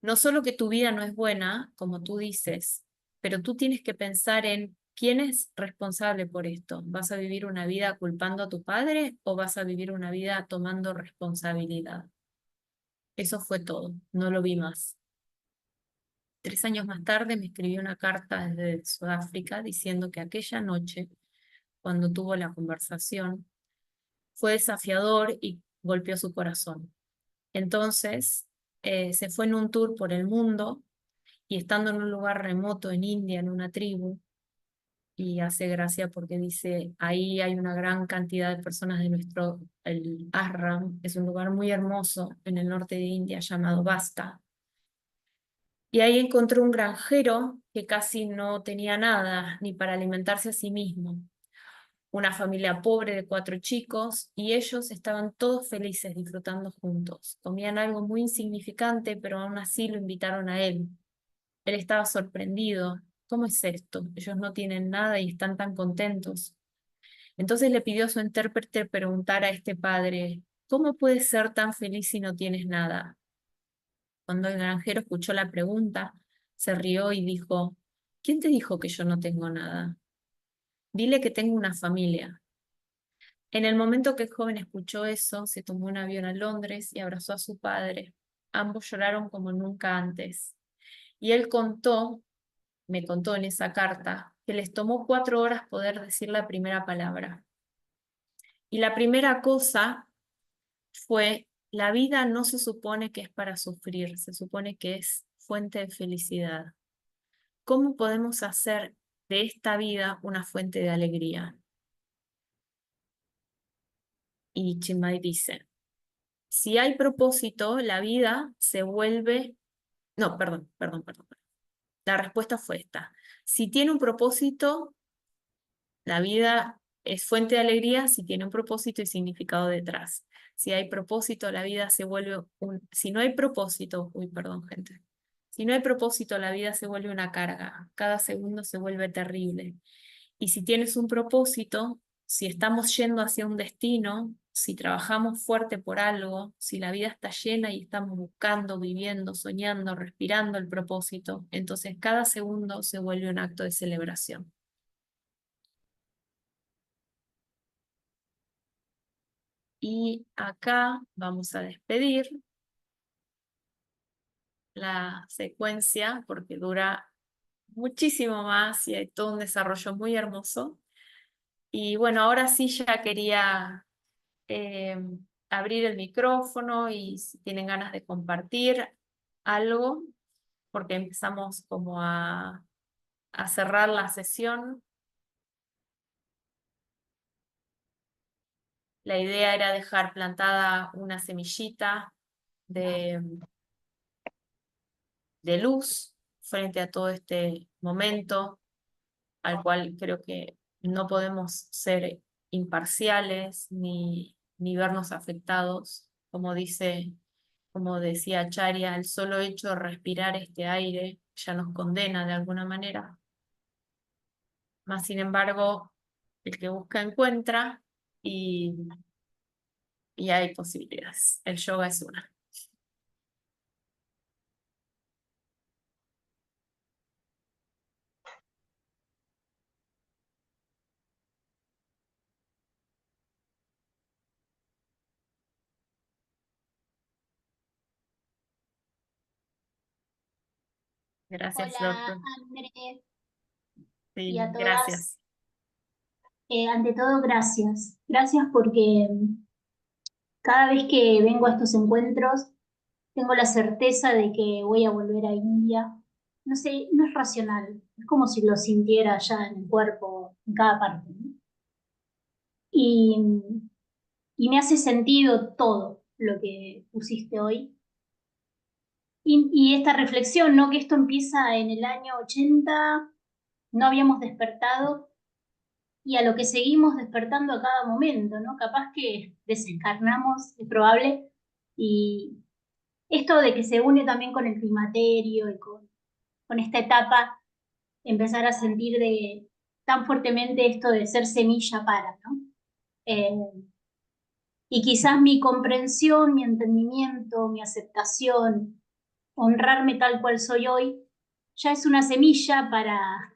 S1: No solo que tu vida no es buena, como tú dices, pero tú tienes que pensar en quién es responsable por esto. ¿Vas a vivir una vida culpando a tu padre o vas a vivir una vida tomando responsabilidad? Eso fue todo, no lo vi más. 3 años más tarde me escribió una carta desde Sudáfrica diciendo que aquella noche, cuando tuvo la conversación, fue desafiador y golpeó su corazón. Entonces, se fue en un tour por el mundo y estando en un lugar remoto en India, en una tribu, y hace gracia porque dice, ahí hay una gran cantidad de personas de el ashram, es un lugar muy hermoso en el norte de India llamado Basta. Y ahí encontró un granjero que casi no tenía nada, ni para alimentarse a sí mismo. Una familia pobre de 4 chicos, y ellos estaban todos felices disfrutando juntos. Comían algo muy insignificante, pero aún así lo invitaron a él. Él estaba sorprendido. ¿Cómo es esto? Ellos no tienen nada y están tan contentos. Entonces le pidió a su intérprete preguntar a este padre, ¿cómo puedes ser tan feliz si no tienes nada? Cuando el granjero escuchó la pregunta, se rió y dijo, ¿quién te dijo que yo no tengo nada? Dile que tengo una familia. En el momento que el joven escuchó eso, se tomó un avión a Londres y abrazó a su padre. Ambos lloraron como nunca antes. Y él me contó en esa carta, que les tomó 4 horas poder decir la primera palabra. Y la primera cosa fue, la vida no se supone que es para sufrir, se supone que es fuente de felicidad. ¿Cómo podemos hacer de esta vida una fuente de alegría? Y Chinmay dice, si hay propósito, la vida se vuelve... No, perdón. La respuesta fue esta. Si tiene un propósito, la vida es fuente de alegría si tiene un propósito y significado detrás. Si hay propósito, la vida se vuelve un... Si no hay propósito, perdón, gente. Si no hay propósito, la vida se vuelve una carga. Cada segundo se vuelve terrible. Y si tienes un propósito, si estamos yendo hacia un destino, si trabajamos fuerte por algo, si la vida está llena y estamos buscando, viviendo, soñando, respirando el propósito, entonces cada segundo se vuelve un acto de celebración. Y acá vamos a despedir la secuencia porque dura muchísimo más y hay todo un desarrollo muy hermoso. Y bueno, ahora sí ya quería abrir el micrófono y si tienen ganas de compartir algo, porque empezamos como a cerrar la sesión. La idea era dejar plantada una semillita de luz frente a todo este momento, al cual creo que no podemos ser imparciales ni vernos afectados, como decía Acharya, el solo hecho de respirar este aire ya nos condena de alguna manera. Más sin embargo, el que busca encuentra y, y hay posibilidades. El yoga es una. Gracias, Flor.
S4: Hola, André,
S1: Sí,
S4: y a todas.
S1: gracias.
S4: Ante todo, gracias. Gracias porque cada vez que vengo a estos encuentros, tengo la certeza de que voy a volver a India. No sé, no es racional, es como si lo sintiera ya en el cuerpo, en cada parte, ¿no? Y, y me hace sentido todo lo que pusiste hoy. Y esta reflexión, ¿no? Que esto empieza en el año 80, no habíamos despertado, y a lo que seguimos despertando a cada momento, ¿no? Capaz que desencarnamos, es probable, y esto de que se une también con el climaterio y con esta etapa, empezar a sentir tan fuertemente esto de ser semilla para, ¿no? Eh, y quizás mi comprensión, mi entendimiento, mi aceptación, honrarme tal cual soy hoy, ya es una semilla para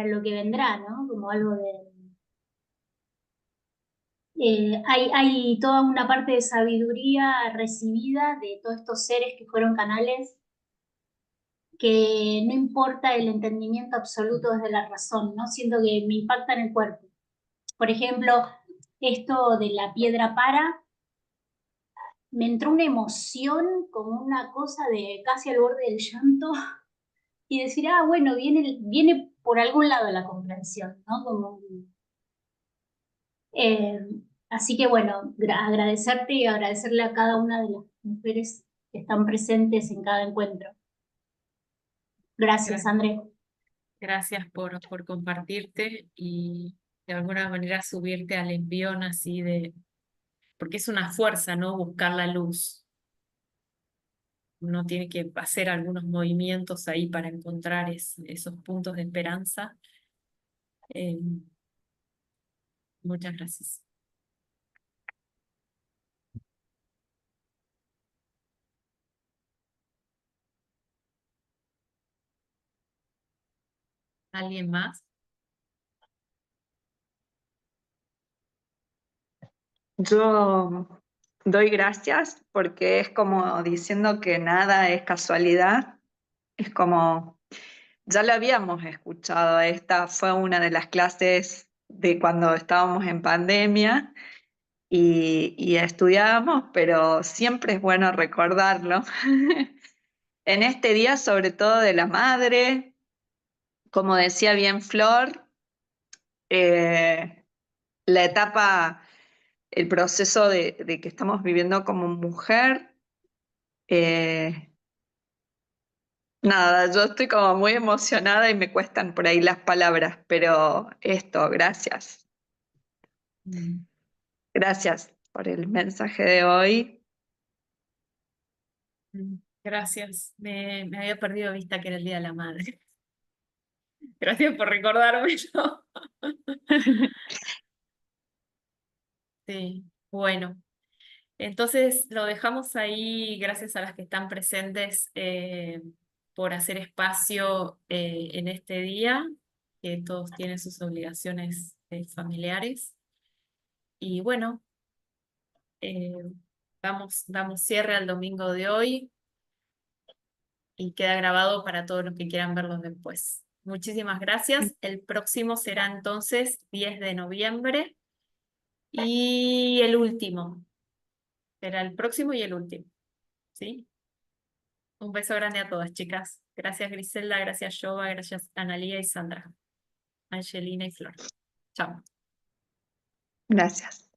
S4: lo que vendrá, ¿no? Como algo de... hay toda una parte de sabiduría recibida de todos estos seres que fueron canales, que no importa el entendimiento absoluto desde la razón, ¿no? Siento que me impacta en el cuerpo. Por ejemplo, esto de la piedra para, me entró una emoción, como una cosa de casi al borde del llanto, y decir, bueno, viene por algún lado la comprensión, ¿no? Eh, Así que bueno, agradecerte y agradecerle a cada una de las mujeres que están presentes en cada encuentro. Gracias, André.
S1: Gracias por compartirte y de alguna manera subirte al envión así porque es una fuerza, ¿no? Buscar la luz. Uno tiene que hacer algunos movimientos ahí para encontrar esos puntos de esperanza. Eh, Muchas gracias. ¿Alguien más?
S2: Yo doy gracias porque es como diciendo que nada es casualidad. Es como, ya lo habíamos escuchado, esta fue una de las clases de cuando estábamos en pandemia y estudiábamos, pero siempre es bueno recordarlo. En este día, sobre todo de la madre, como decía bien Flor, la etapa, el proceso de que estamos viviendo como mujer. Nada, yo estoy como muy emocionada y me cuestan por ahí las palabras, pero esto, gracias.
S1: Mm.
S2: Gracias por el mensaje de hoy.
S1: Gracias. Me había perdido de vista que era el Día de la Madre. Gracias por recordármelo. Sí, bueno. Entonces lo dejamos ahí, gracias a las que están presentes por hacer espacio en este día, que todos tienen sus obligaciones familiares. Y bueno, eh, damos cierre al domingo de hoy y queda grabado para todos los que quieran verlo después. Muchísimas gracias. El próximo será entonces 10 de noviembre y el último. Será el próximo y el último. ¿Sí? Un beso grande a todas, chicas. Gracias, Griselda. Gracias, Yoba. Gracias, Analía y Sandra. Angelina y Flor. Chao.
S2: Gracias.